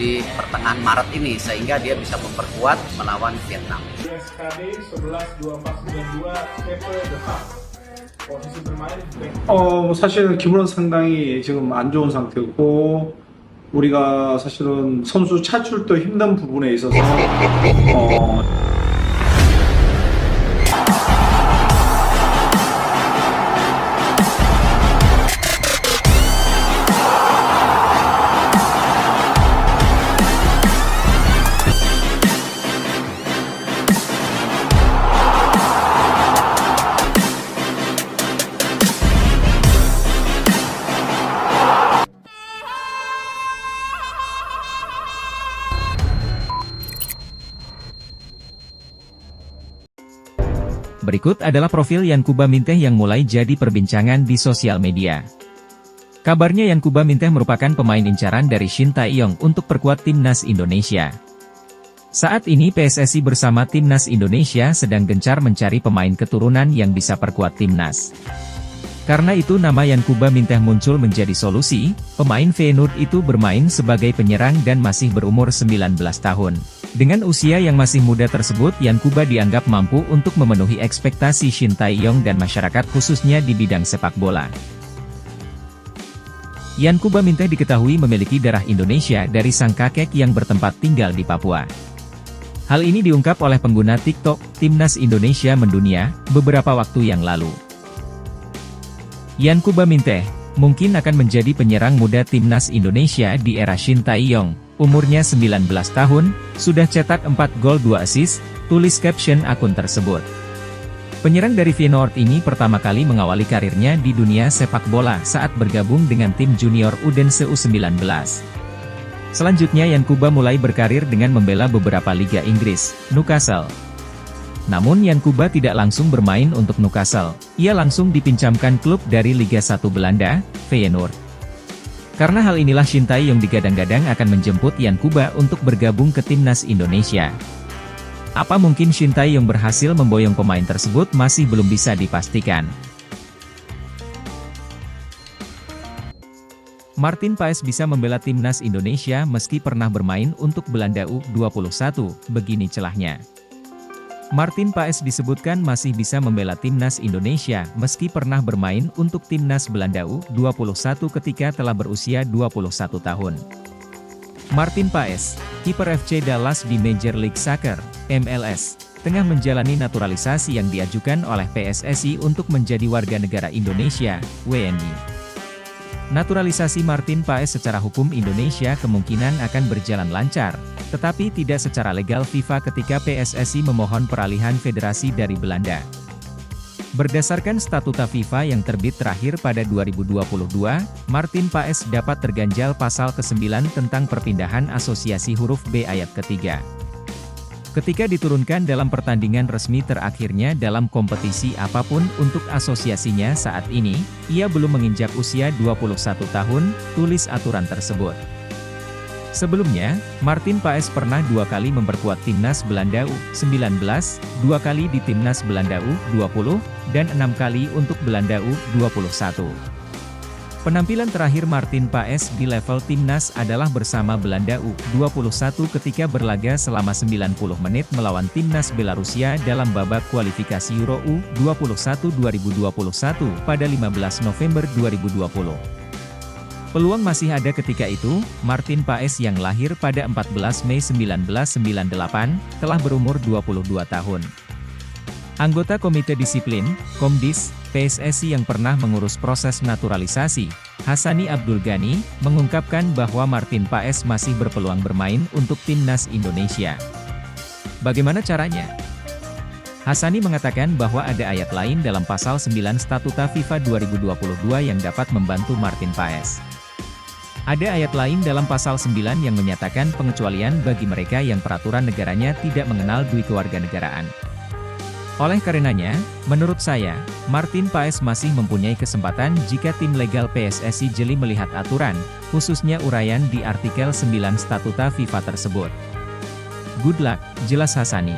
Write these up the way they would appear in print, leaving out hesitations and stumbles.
di pertengahan Maret ini, sehingga dia bisa memperkuat melawan Vietnam. SKD 11-2492 Keppe The Cup. posisi bermain back. 사실 기분은 상당히 지금 안 좋은 상태고 우리가 사실은 선수 차출도 힘든 부분에 있어서 Berikut adalah profil Yankuba Minteh yang mulai jadi perbincangan di sosial media. Kabarnya Yankuba Minteh merupakan pemain incaran dari Shin Tae-yong untuk perkuat timnas Indonesia. Saat ini PSSI bersama timnas Indonesia sedang gencar mencari pemain keturunan yang bisa perkuat timnas. Karena itu nama Yankuba Minteh muncul menjadi solusi. Pemain Feyenoord itu bermain sebagai penyerang dan masih berumur 19 tahun. Dengan usia yang masih muda tersebut, Yankuba dianggap mampu untuk memenuhi ekspektasi Shin Tae-yong dan masyarakat khususnya di bidang sepak bola. Yankuba Minteh diketahui memiliki darah Indonesia dari sang kakek yang bertempat tinggal di Papua. Hal ini diungkap oleh pengguna TikTok, Timnas Indonesia Mendunia, beberapa waktu yang lalu. Yankuba Minteh mungkin akan menjadi penyerang muda timnas Indonesia di era Shin Tae-yong. Umurnya 19 tahun, sudah cetak 4 gol 2 assist, tulis caption akun tersebut. Penyerang dari Feyenoord ini pertama kali mengawali karirnya di dunia sepak bola saat bergabung dengan tim junior Odense U19. Selanjutnya Yankuba mulai berkarir dengan membela beberapa liga Inggris, Newcastle. Namun Yankuba tidak langsung bermain untuk Newcastle, ia langsung dipinjamkan klub dari Liga 1 Belanda, Feyenoord. Karena hal inilah Shin Tae-yong digadang-gadang akan menjemput Yankuba untuk bergabung ke timnas Indonesia. Apa mungkin Shin Tae-yong berhasil memboyong pemain tersebut masih belum bisa dipastikan. Martin Paes bisa membela timnas Indonesia meski pernah bermain untuk Belanda U21, begini celahnya. Martin Paes disebutkan masih bisa membela timnas Indonesia meski pernah bermain untuk timnas Belanda U21 ketika telah berusia 21 tahun. Martin Paes, kiper FC Dallas di Major League Soccer, MLS, tengah menjalani naturalisasi yang diajukan oleh PSSI untuk menjadi warga negara Indonesia, WNI. Naturalisasi Martin Paes secara hukum Indonesia kemungkinan akan berjalan lancar, tetapi tidak secara legal FIFA ketika PSSI memohon peralihan federasi dari Belanda. Berdasarkan statuta FIFA yang terbit terakhir pada 2022, Martin Paes dapat terganjal pasal ke-9 tentang perpindahan asosiasi huruf B ayat ketiga. Ketika diturunkan dalam pertandingan resmi terakhirnya dalam kompetisi apapun untuk asosiasinya saat ini, ia belum menginjak usia 21 tahun, tulis aturan tersebut. Sebelumnya, Martin Paes pernah 2 kali memperkuat timnas Belanda U19, 2 kali di timnas Belanda U20, dan 6 kali untuk Belanda U21. Penampilan terakhir Martin Paes di level timnas adalah bersama Belanda U21 ketika berlaga selama 90 menit melawan timnas Belarusia dalam babak kualifikasi Euro U21 2021 pada 15 November 2020. Peluang masih ada ketika itu. Martin Paes yang lahir pada 14 Mei 1998, telah berumur 22 tahun. Anggota Komite Disiplin, Komdis, PSSI yang pernah mengurus proses naturalisasi, Hassani Abdul Ghani, mengungkapkan bahwa Martin Paes masih berpeluang bermain untuk timnas Indonesia. Bagaimana caranya? Hassani mengatakan bahwa ada ayat lain dalam pasal 9 Statuta FIFA 2022 yang dapat membantu Martin Paes. Ada ayat lain dalam pasal 9 yang menyatakan pengecualian bagi mereka yang peraturan negaranya tidak mengenal duit kewarganegaraan. Oleh karenanya, menurut saya, Martin Paes masih mempunyai kesempatan jika tim legal PSSI jeli melihat aturan, khususnya uraian di artikel 9 Statuta FIFA tersebut. Good luck, jelas Hassani.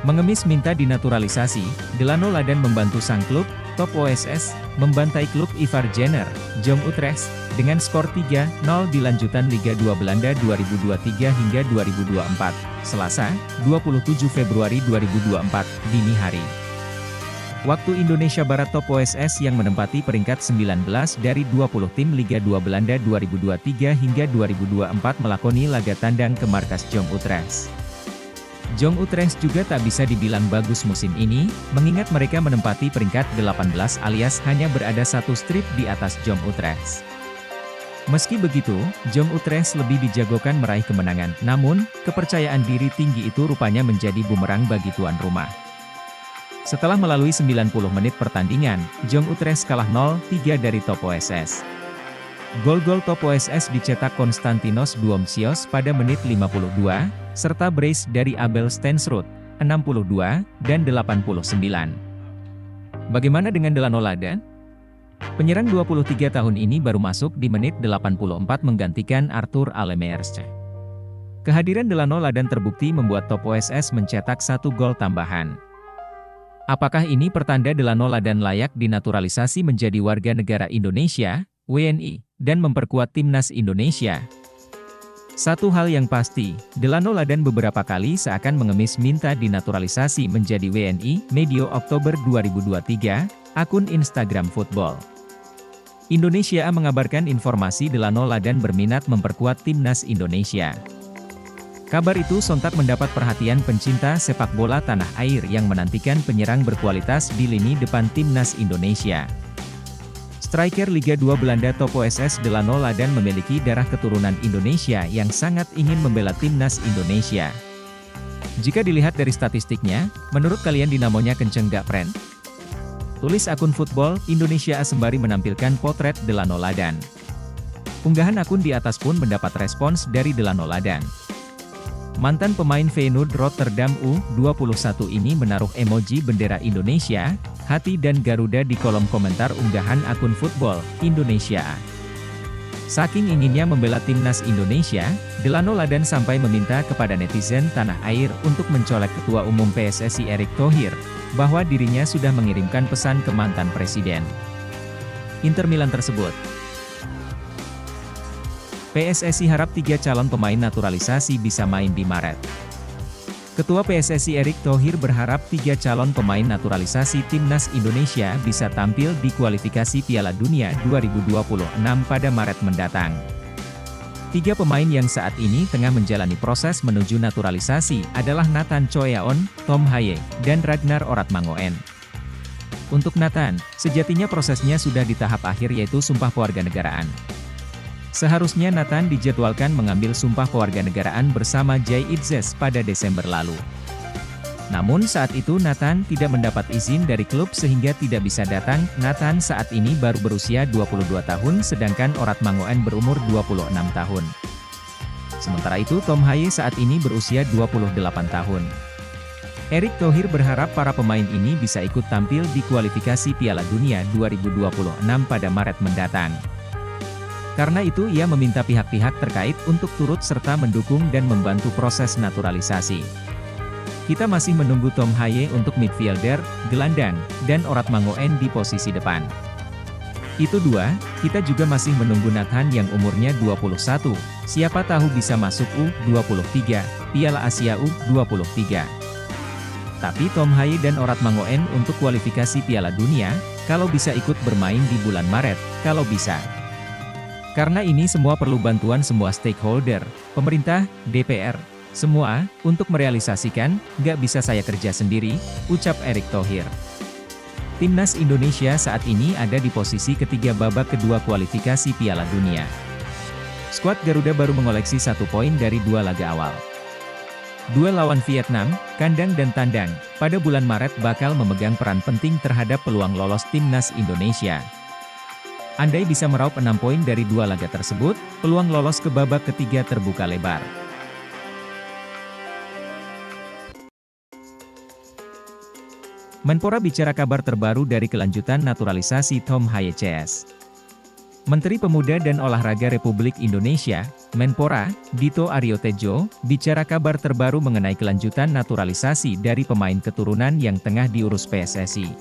Mengemis minta dinaturalisasi, Delano Ladan membantu sang klub, Top OSS, membantai klub Ivar Jenner, Jong Utrecht, dengan skor 3-0 di lanjutan Liga 2 Belanda 2023 hingga 2024, Selasa, 27 Februari 2024, dini hari. Waktu Indonesia Barat, Top OSS yang menempati peringkat 19 dari 20 tim Liga 2 Belanda 2023 hingga 2024 melakoni laga tandang ke markas Jong Utrecht. Jong Utrecht juga tak bisa dibilang bagus musim ini, mengingat mereka menempati peringkat 18 alias hanya berada satu strip di atas Jong Utrecht. Meski begitu, Jong Utrecht lebih dijagokan meraih kemenangan, namun, kepercayaan diri tinggi itu rupanya menjadi bumerang bagi tuan rumah. Setelah melalui 90 menit pertandingan, Jong Utrecht kalah 0-3 dari Top OSS. Gol-gol Top OSS dicetak Konstantinos Duomsios pada menit 52, serta brace dari Abel Stensrud, 62, dan 89. Bagaimana dengan Delano Ladan? Penyerang 23 tahun ini baru masuk di menit 84 menggantikan Arthur Alemersche. Kehadiran Delano Ladan terbukti membuat Top OSS mencetak 1 gol tambahan. Apakah ini pertanda Delano Ladan layak dinaturalisasi menjadi warga negara Indonesia, WNI, dan memperkuat timnas Indonesia? Satu hal yang pasti, Delano Ladan beberapa kali seakan mengemis minta dinaturalisasi menjadi WNI, medio Oktober 2023, akun Instagram Football Indonesia mengabarkan informasi Delano Ladan berminat memperkuat timnas Indonesia. Kabar itu sontak mendapat perhatian pencinta sepak bola tanah air yang menantikan penyerang berkualitas di lini depan timnas Indonesia. Striker Liga 2 Belanda Top OSS Delano Ladan memiliki darah keturunan Indonesia yang sangat ingin membela timnas Indonesia. Jika dilihat dari statistiknya, menurut kalian dinamonya kenceng gak friend? Tulis akun Football Indonesia sembari menampilkan potret Delano Ladan. Unggahan akun di atas pun mendapat respons dari Delano Ladan. Mantan pemain Feyenoord Rotterdam U21 ini menaruh emoji bendera Indonesia, hati dan Garuda di kolom komentar unggahan akun Football Indonesia. Saking inginnya membela timnas Indonesia, Delano Ladan sampai meminta kepada netizen tanah air untuk mencolek Ketua Umum PSSI Erick Thohir, bahwa dirinya sudah mengirimkan pesan ke mantan presiden Inter Milan tersebut. PSSI harap 3 calon pemain naturalisasi bisa main di Maret. Ketua PSSI Erick Thohir berharap 3 calon pemain naturalisasi timnas Indonesia bisa tampil di kualifikasi Piala Dunia 2026 pada Maret mendatang. 3 pemain yang saat ini tengah menjalani proses menuju naturalisasi adalah Nathan Choeaon, Tom Haye, dan Ragnar Oratmangoen. Untuk Nathan, sejatinya prosesnya sudah di tahap akhir yaitu sumpah kewarganegaraan. Seharusnya Nathan dijadwalkan mengambil sumpah kewarganegaraan bersama Jay Itzes pada Desember lalu. Namun saat itu Nathan tidak mendapat izin dari klub sehingga tidak bisa datang. Nathan saat ini baru berusia 22 tahun sedangkan Oratmangoen berumur 26 tahun. Sementara itu Tom Haye saat ini berusia 28 tahun. Erick Thohir berharap para pemain ini bisa ikut tampil di kualifikasi Piala Dunia 2026 pada Maret mendatang. Karena itu ia meminta pihak-pihak terkait untuk turut serta mendukung dan membantu proses naturalisasi. Kita masih menunggu Tom Haye untuk midfielder, gelandang, dan Oratmangoen di posisi depan. Itu 2, kita juga masih menunggu Nathan yang umurnya 21, siapa tahu bisa masuk U23, Piala Asia U23. Tapi Tom Haye dan Oratmangoen untuk kualifikasi Piala Dunia, kalau bisa ikut bermain di bulan Maret, kalau bisa. Karena ini semua perlu bantuan semua stakeholder, pemerintah, DPR, semua, untuk merealisasikan, nggak bisa saya kerja sendiri, ucap Erick Thohir. Timnas Indonesia saat ini ada di posisi ketiga babak kedua kualifikasi Piala Dunia. Skuad Garuda baru mengoleksi 1 poin dari 2 laga awal. Duel lawan Vietnam, kandang dan tandang, pada bulan Maret bakal memegang peran penting terhadap peluang lolos timnas Indonesia. Andai bisa meraup 6 poin dari 2 laga tersebut, peluang lolos ke babak ketiga terbuka lebar. Menpora bicara kabar terbaru dari kelanjutan naturalisasi Tom Haye CS. Menteri Pemuda dan Olahraga Republik Indonesia, Menpora, Dito Aryo Tejo, bicara kabar terbaru mengenai kelanjutan naturalisasi dari pemain keturunan yang tengah diurus PSSI.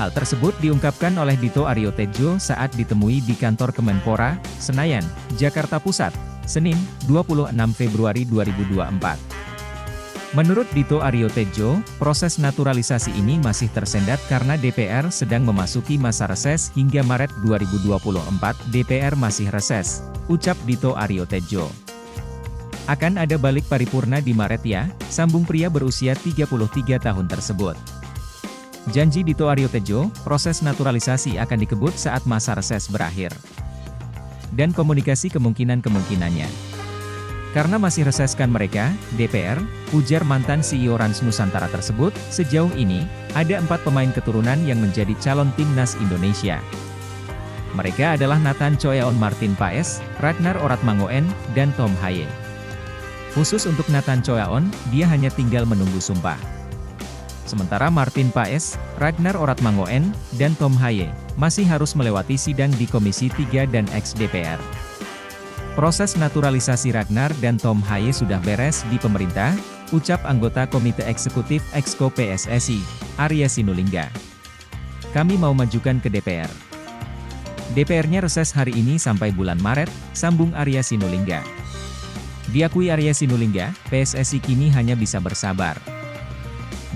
Hal tersebut diungkapkan oleh Dito Aryo Tejo saat ditemui di kantor Kemenpora, Senayan, Jakarta Pusat, Senin, 26 Februari 2024. Menurut Dito Aryo Tejo, proses naturalisasi ini masih tersendat karena DPR sedang memasuki masa reses hingga Maret 2024. DPR masih reses, ucap Dito Aryo Tejo. Akan ada balik paripurna di Maret ya, sambung pria berusia 33 tahun tersebut. Janji Dito Aryo Tejo, proses naturalisasi akan dikebut saat masa reses berakhir. Dan komunikasi kemungkinan-kemungkinannya. Karena masih reseskan mereka, DPR, ujar mantan CEO Rans Nusantara tersebut, sejauh ini, ada 4 pemain keturunan yang menjadi calon timnas Indonesia. Mereka adalah Nathan Choeon Martin Paes, Ragnar Oratmangoen, dan Tom Haye. Khusus untuk Nathan Choeon, dia hanya tinggal menunggu sumpah. Sementara Martin Paes, Ragnar Oratmangoen, dan Tom Haye, masih harus melewati sidang di Komisi 3 dan ex-DPR. Proses naturalisasi Ragnar dan Tom Haye sudah beres di pemerintah, ucap anggota Komite Eksekutif Exco PSSI, Arya Sinulinga. Kami mau majukan ke DPR. DPR-nya reses hari ini sampai bulan Maret, sambung Arya Sinulinga. Diakui Arya Sinulinga, PSSI kini hanya bisa bersabar.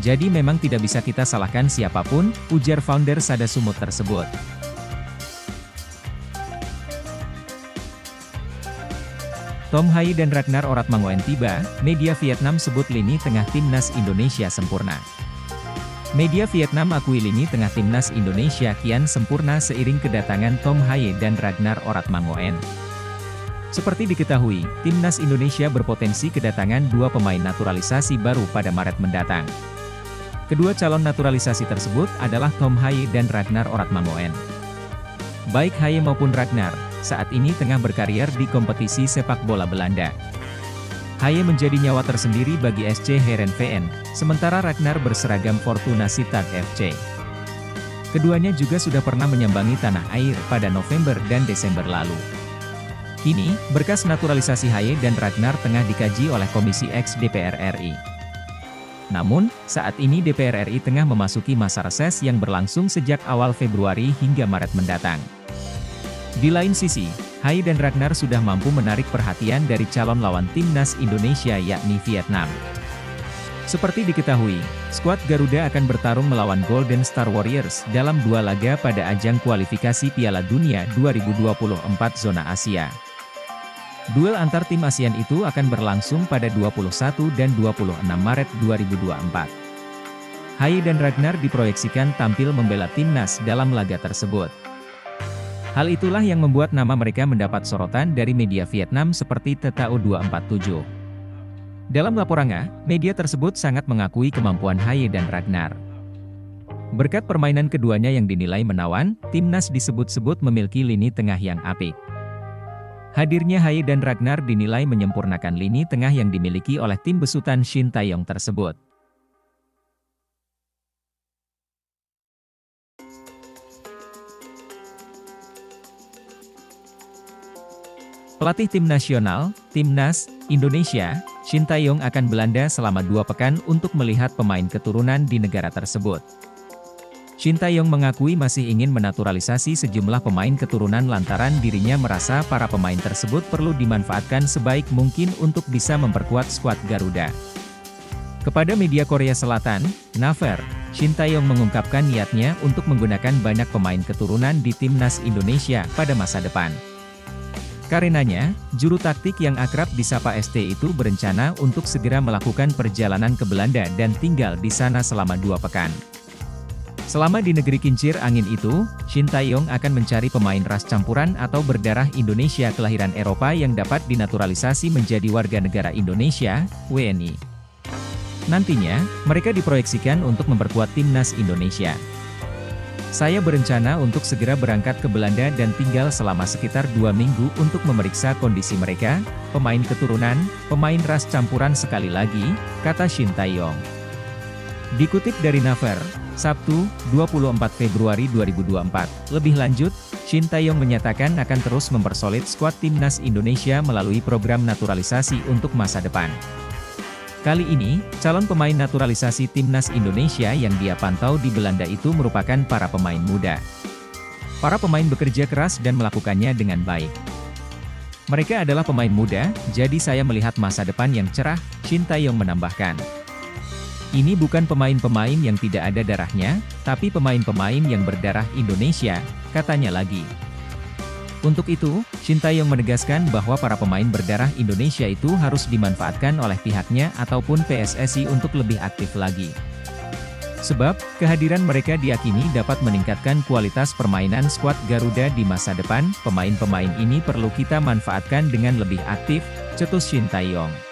Jadi memang tidak bisa kita salahkan siapapun, ujar founder Sada Sumut tersebut. Tom Haye dan Ragnar Oratmangoen tiba, media Vietnam sebut lini tengah timnas Indonesia sempurna. Media Vietnam akui lini tengah timnas Indonesia kian sempurna seiring kedatangan Tom Haye dan Ragnar Oratmangoen. Seperti diketahui, timnas Indonesia berpotensi kedatangan 2 pemain naturalisasi baru pada Maret mendatang. Kedua calon naturalisasi tersebut adalah Tom Haye dan Ragnar Oratmangoen. Baik Haye maupun Ragnar, saat ini tengah berkarier di kompetisi sepak bola Belanda. Haye menjadi nyawa tersendiri bagi SC Heerenveen, sementara Ragnar berseragam Fortuna Sittard FC. Keduanya juga sudah pernah menyambangi tanah air pada November dan Desember lalu. Kini, berkas naturalisasi Haye dan Ragnar tengah dikaji oleh Komisi X DPR RI. Namun, saat ini DPR RI tengah memasuki masa reses yang berlangsung sejak awal Februari hingga Maret mendatang. Di lain sisi, Haye dan Ragnar sudah mampu menarik perhatian dari calon lawan timnas Indonesia yakni Vietnam. Seperti diketahui, skuad Garuda akan bertarung melawan Golden Star Warriors dalam 2 laga pada ajang kualifikasi Piala Dunia 2024 zona Asia. Duel antar tim ASEAN itu akan berlangsung pada 21 dan 26 Maret 2024. Haye dan Ragnar diproyeksikan tampil membela timnas dalam laga tersebut. Hal itulah yang membuat nama mereka mendapat sorotan dari media Vietnam seperti TTO247. Dalam laporannya, media tersebut sangat mengakui kemampuan Haye dan Ragnar. Berkat permainan keduanya yang dinilai menawan, timnas disebut-sebut memiliki lini tengah yang apik. Hadirnya Haye dan Ragnar dinilai menyempurnakan lini tengah yang dimiliki oleh tim besutan Shin Tae-yong tersebut. Pelatih tim nasional, Timnas Indonesia, Shin Tae-yong akan Belanda selama 2 pekan untuk melihat pemain keturunan di negara tersebut. Shin Tae-yong mengakui masih ingin menaturalisasi sejumlah pemain keturunan lantaran dirinya merasa para pemain tersebut perlu dimanfaatkan sebaik mungkin untuk bisa memperkuat skuad Garuda. Kepada media Korea Selatan, Naver, Shin Tae-yong mengungkapkan niatnya untuk menggunakan banyak pemain keturunan di timnas Indonesia pada masa depan. Karenanya, juru taktik yang akrab disapa ST itu berencana untuk segera melakukan perjalanan ke Belanda dan tinggal di sana selama 2 pekan. Selama di negeri kincir angin itu, Shin Tae-yong akan mencari pemain ras campuran atau berdarah Indonesia kelahiran Eropa yang dapat dinaturalisasi menjadi warga negara Indonesia, WNI. Nantinya, mereka diproyeksikan untuk memperkuat timnas Indonesia. Saya berencana untuk segera berangkat ke Belanda dan tinggal selama sekitar 2 minggu untuk memeriksa kondisi mereka, pemain keturunan, pemain ras campuran sekali lagi, kata Shin Tae-yong. Dikutip dari Naver, Sabtu, 24 Februari 2024. Lebih lanjut, Shin Tae-yong menyatakan akan terus mempersolid skuad timnas Indonesia melalui program naturalisasi untuk masa depan. Kali ini, calon pemain naturalisasi timnas Indonesia yang dia pantau di Belanda itu merupakan para pemain muda. Para pemain bekerja keras dan melakukannya dengan baik. Mereka adalah pemain muda, jadi saya melihat masa depan yang cerah, Shin Tae-yong menambahkan. Ini bukan pemain-pemain yang tidak ada darahnya, tapi pemain-pemain yang berdarah Indonesia, katanya lagi. Untuk itu, Shin Tae-yong menegaskan bahwa para pemain berdarah Indonesia itu harus dimanfaatkan oleh pihaknya ataupun PSSI untuk lebih aktif lagi. Sebab, kehadiran mereka diyakini dapat meningkatkan kualitas permainan skuad Garuda di masa depan. Pemain-pemain ini perlu kita manfaatkan dengan lebih aktif, cetus Shin Tae-yong.